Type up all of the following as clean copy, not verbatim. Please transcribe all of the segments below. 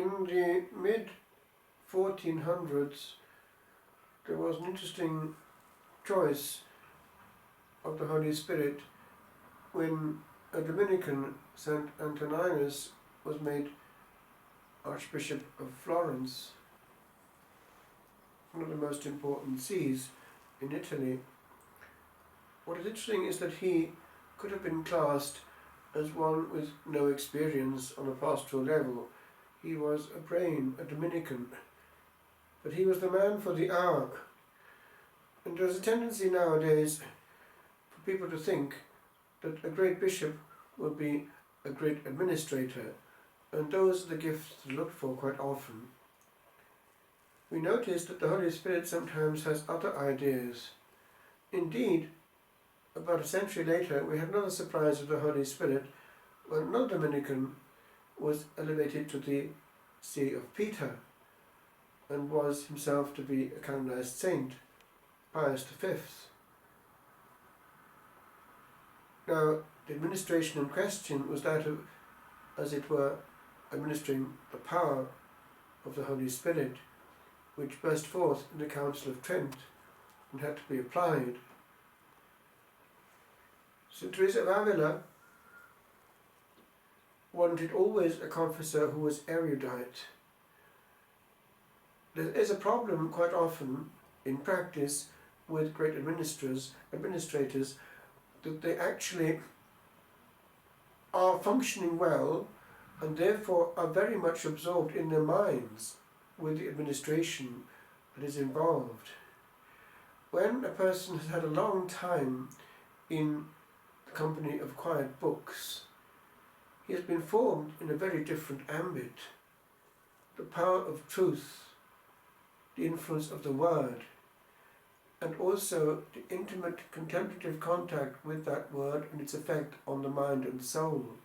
In the mid-1400s, there was an interesting choice of the Holy Spirit when a Dominican, St Antoninus, was made Archbishop of Florence, one of the most important sees in Italy. What is interesting is that he could have been classed as one with no experience on a pastoral level. He was a brain, a Dominican, but he was the man for the hour. And there's a tendency nowadays for people to think that a great bishop will be a great administrator, and those are the gifts looked for quite often. We notice that the Holy Spirit sometimes has other ideas. Indeed, about a century later, we had another surprise of the Holy Spirit when another Dominican was elevated to the See of Peter and was himself to be a canonized saint, Pius V. Now, the administration in question was that of, as it were, administering the power of the Holy Spirit, which burst forth in the Council of Trent and had to be applied. St Teresa of Avila wanted always a confessor who was erudite. There is a problem quite often in practice with great administrators, that they actually are functioning well and therefore are very much absorbed in their minds with the administration that is involved. When a person has had a long time in the company of quiet books, he has been formed in a very different ambit. The power of truth, the influence of the word, and also the intimate contemplative contact with that word and its effect on the mind and soul.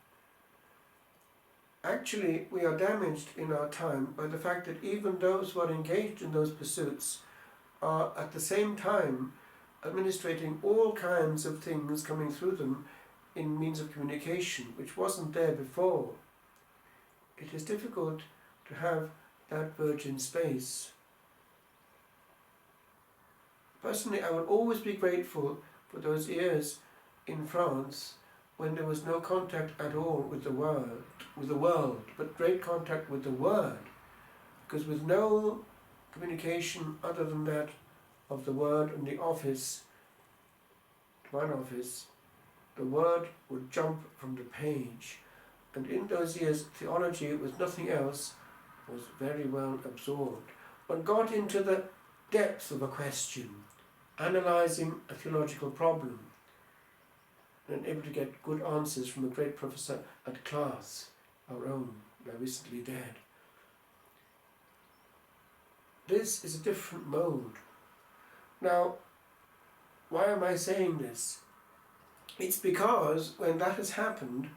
Actually, we are damaged in our time by the fact that even those who are engaged in those pursuits are at the same time administrating all kinds of things coming through them in means of communication, which wasn't there before. It is difficult to have that virgin space. Personally, I will always be grateful for those years in France when there was no contact at all with the world, but great contact with the Word, because with no communication other than that of the Word and the office, divine office, the Word would jump from the page. And in those years, theology was nothing else, was very well absorbed. One got into the depths of a question, analysing a theological problem, and able to get good answers from a great professor at class, our own, now recently dead. This is a different mode. Now, why am I saying this? It's because when that has happened,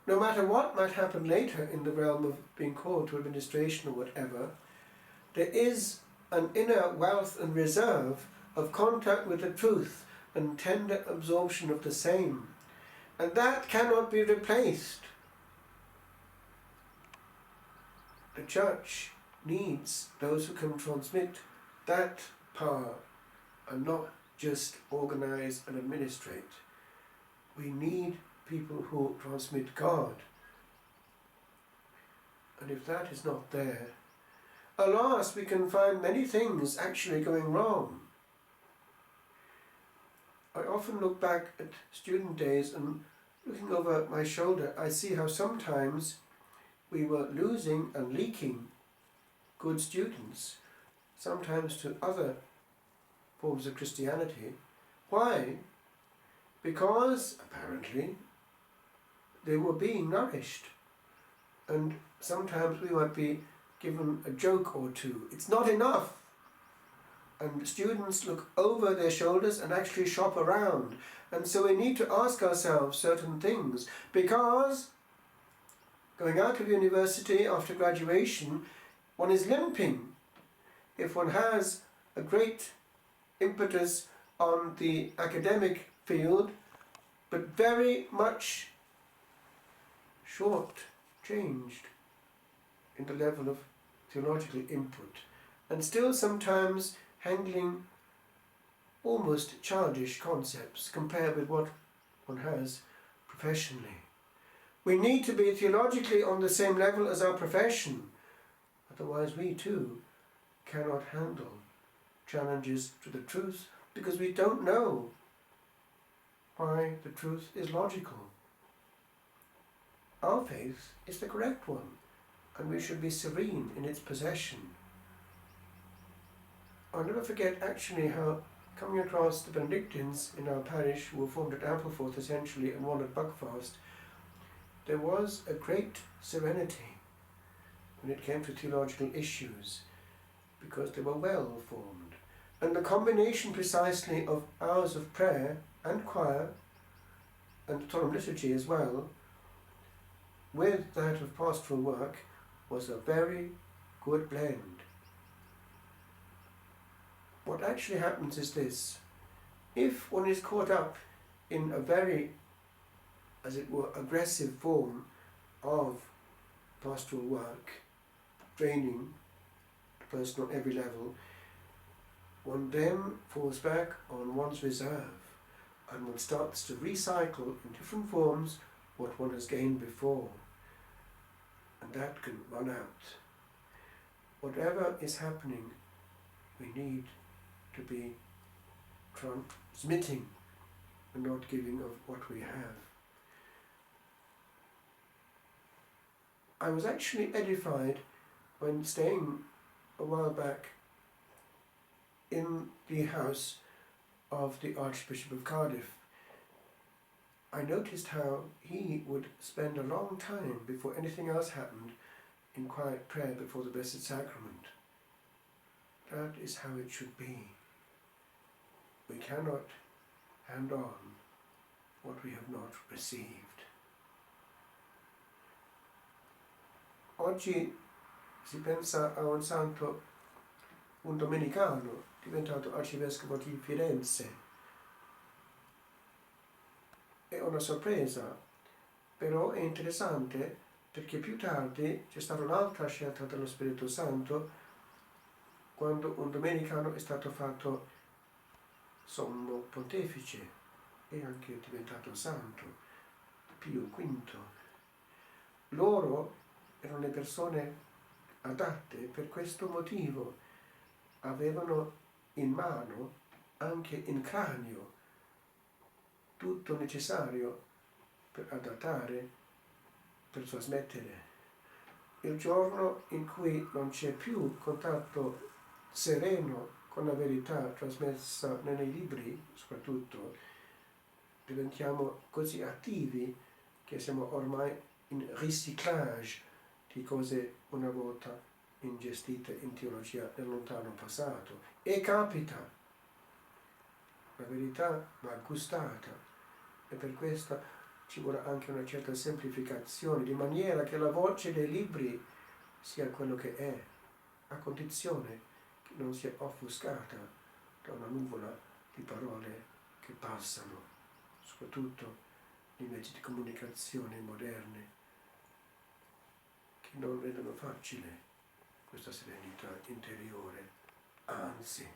no matter what might happen later in the realm of being called to administration or whatever, there is an inner wealth and reserve of contact with the truth and tender absorption of the same. And that cannot be replaced. The Church needs those who can transmit that power and not just organize and administrate. We need people who transmit God. And if that is not there, alas, we can find many things actually going wrong. I often look back at student days and looking over my shoulder, I see how sometimes we were losing and leaking good students, sometimes to other forms of Christianity. Why? Because, apparently, they were being nourished. And sometimes we might be given a joke or two. It's not enough. And students look over their shoulders and actually shop around. And so we need to ask ourselves certain things, because going out of university after graduation, one is limping. If one has a great impetus on the academic field, but very much short-changed in the level of theological input, and still sometimes handling almost childish concepts compared with what one has professionally. We need to be theologically on the same level as our profession, otherwise we too cannot handle challenges to the truth, because we don't know why the truth is logical. Our faith is the correct one, and we should be serene in its possession. I'll never forget actually how, coming across the Benedictines in our parish, who were formed at Ampleforth essentially and one at Buckfast, there was a great serenity when it came to theological issues, because they were well formed. And the combination precisely of hours of prayer and choir and solemn liturgy as well, with that of pastoral work, was a very good blend. What actually happens is this: if one is caught up in a very, as it were, aggressive form of pastoral work, training the person on every level, one then falls back on one's reserve, and one starts to recycle in different forms what one has gained before, and that can run out. Whatever is happening, we need to be transmitting and not giving of what we have. I was actually edified when staying a while back in the house of the Archbishop of Cardiff. I noticed how he would spend a long time before anything else happened in quiet prayer before the Blessed Sacrament. That is how it should be. We cannot hand on what we have not received. Oggi si pensa a un santo, un Domenicano, diventato Arcivescovo di Firenze. È una sorpresa, però è interessante perché più tardi c'è stata un'altra scelta dello Spirito Santo, quando un Domenicano è stato fatto sommo pontefice e anche diventato santo, Pio V. Loro erano le persone adatte per questo motivo, avevano in mano, anche in cranio, tutto necessario per adattare, per trasmettere. Il giorno in cui non c'è più contatto sereno con la verità trasmessa nei libri, soprattutto, diventiamo così attivi che siamo ormai in riciclage di cose una volta ingestite in teologia nel lontano passato. E capita, la verità va gustata, e per questo ci vuole anche una certa semplificazione, di maniera che la voce dei libri sia quello che è, a condizione che non sia offuscata da una nuvola di parole che passano, soprattutto nei mezzi di comunicazione moderni, che non rendono facile questa serenità interiore, anzi